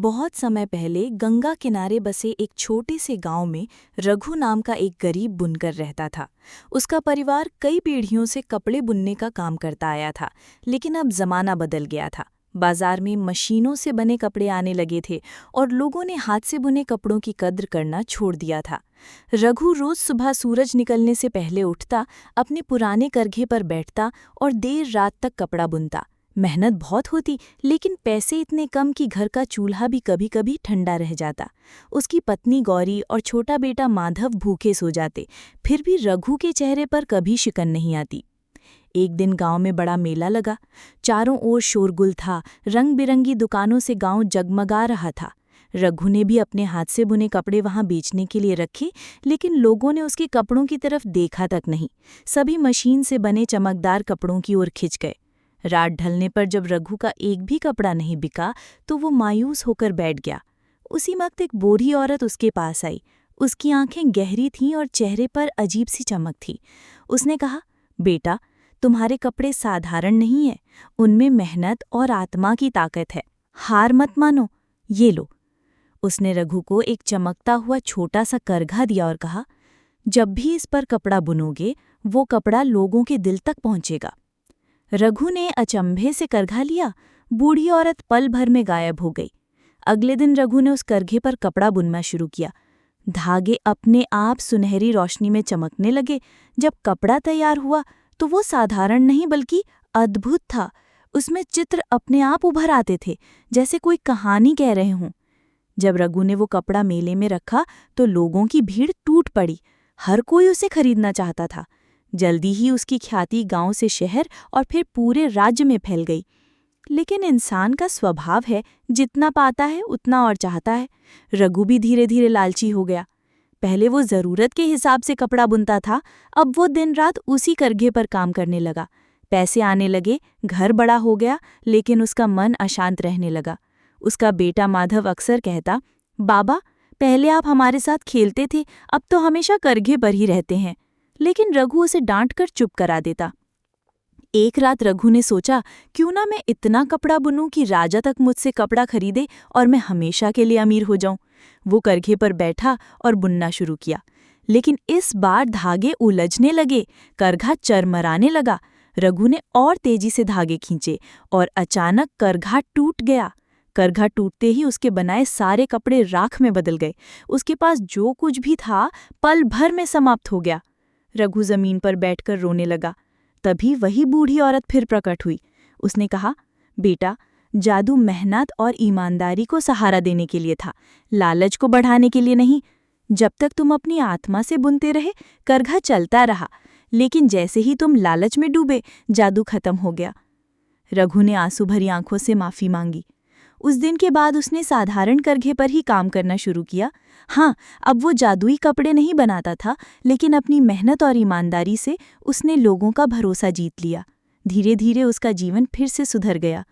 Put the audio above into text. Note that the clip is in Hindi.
बहुत समय पहले गंगा किनारे बसे एक छोटे से गांव में रघु नाम का एक गरीब बुनकर रहता था। उसका परिवार कई पीढ़ियों से कपड़े बुनने का काम करता आया था, लेकिन अब जमाना बदल गया था। बाजार में मशीनों से बने कपड़े आने लगे थे और लोगों ने हाथ से बुने कपड़ों की कद्र करना छोड़ दिया था। रघु रोज सुबह सूरज निकलने से पहले उठता, अपने पुराने करघे पर बैठता और देर रात तक कपड़ा बुनता। मेहनत बहुत होती, लेकिन पैसे इतने कम कि घर का चूल्हा भी कभी कभी ठंडा रह जाता। उसकी पत्नी गौरी और छोटा बेटा माधव भूखे सो जाते, फिर भी रघु के चेहरे पर कभी शिकन नहीं आती। एक दिन गांव में बड़ा मेला लगा। चारों ओर शोरगुल था, रंग बिरंगी दुकानों से गांव जगमगा रहा था। रघु ने भी अपने हाथ से बुने कपड़े वहां बेचने के लिए रखे, लेकिन लोगों ने उसके कपड़ों की तरफ देखा तक नहीं। सभी मशीन से बने चमकदार कपड़ों की ओर खिंच गए। रात ढलने पर जब रघु का एक भी कपड़ा नहीं बिका तो वो मायूस होकर बैठ गया। उसी वक्त एक बूढ़ी औरत उसके पास आई। उसकी आंखें गहरी थीं और चेहरे पर अजीब सी चमक थी। उसने कहा, बेटा, तुम्हारे कपड़े साधारण नहीं हैं, उनमें मेहनत और आत्मा की ताकत है। हार मत मानो, ये लो। उसने रघु को एक चमकता हुआ छोटा सा करघा दिया और कहा, जब भी इस पर कपड़ा बुनोगे वो कपड़ा लोगों के दिल तक पहुंचेगा। रघु ने अचंभे से करघा लिया। बूढ़ी औरत पल भर में गायब हो गई। अगले दिन रघु ने उस करघे पर कपड़ा बुनना शुरू किया। धागे अपने आप सुनहरी रोशनी में चमकने लगे। जब कपड़ा तैयार हुआ तो वो साधारण नहीं बल्कि अद्भुत था। उसमें चित्र अपने आप उभर आते थे, जैसे कोई कहानी कह रहे हों। जब रघु ने वो कपड़ा मेले में रखा तो लोगों की भीड़ टूट पड़ी। हर कोई उसे खरीदना चाहता था। जल्दी ही उसकी ख्याति गांव से शहर और फिर पूरे राज्य में फैल गई। लेकिन इंसान का स्वभाव है, जितना पाता है उतना और चाहता है। रघु भी धीरे धीरे लालची हो गया। पहले वो जरूरत के हिसाब से कपड़ा बुनता था, अब वो दिन रात उसी करघे पर काम करने लगा। पैसे आने लगे, घर बड़ा हो गया, लेकिन उसका मन अशांत रहने लगा। उसका बेटा माधव अक्सर कहता, बाबा, पहले आप हमारे साथ खेलते थे, अब तो हमेशा करघे पर ही रहते हैं। लेकिन रघु उसे डांटकर चुप करा देता। एक रात रघु ने सोचा, क्यों ना मैं इतना कपड़ा बुनूं कि राजा तक मुझसे कपड़ा खरीदे और मैं हमेशा के लिए अमीर हो जाऊं। वो करघे पर बैठा और बुनना शुरू किया, लेकिन इस बार धागे उलझने लगे, करघा चरमराने लगा। रघु ने और तेजी से धागे खींचे और अचानक करघा टूट गया। करघा टूटते ही उसके बनाए सारे कपड़े राख में बदल गए। उसके पास जो कुछ भी था पल भर में समाप्त हो गया। रघु जमीन पर बैठकर रोने लगा। तभी वही बूढ़ी औरत फिर प्रकट हुई। उसने कहा, बेटा, जादू मेहनत और ईमानदारी को सहारा देने के लिए था, लालच को बढ़ाने के लिए नहीं। जब तक तुम अपनी आत्मा से बुनते रहे, करघा चलता रहा, लेकिन जैसे ही तुम लालच में डूबे, जादू खत्म हो गया। रघु ने आंसू भरी आंखों से माफी मांगी। उस दिन के बाद उसने साधारण करघे पर ही काम करना शुरू किया। हाँ, अब वो जादुई कपड़े नहीं बनाता था, लेकिन अपनी मेहनत और ईमानदारी से उसने लोगों का भरोसा जीत लिया। धीरे धीरे उसका जीवन फिर से सुधर गया।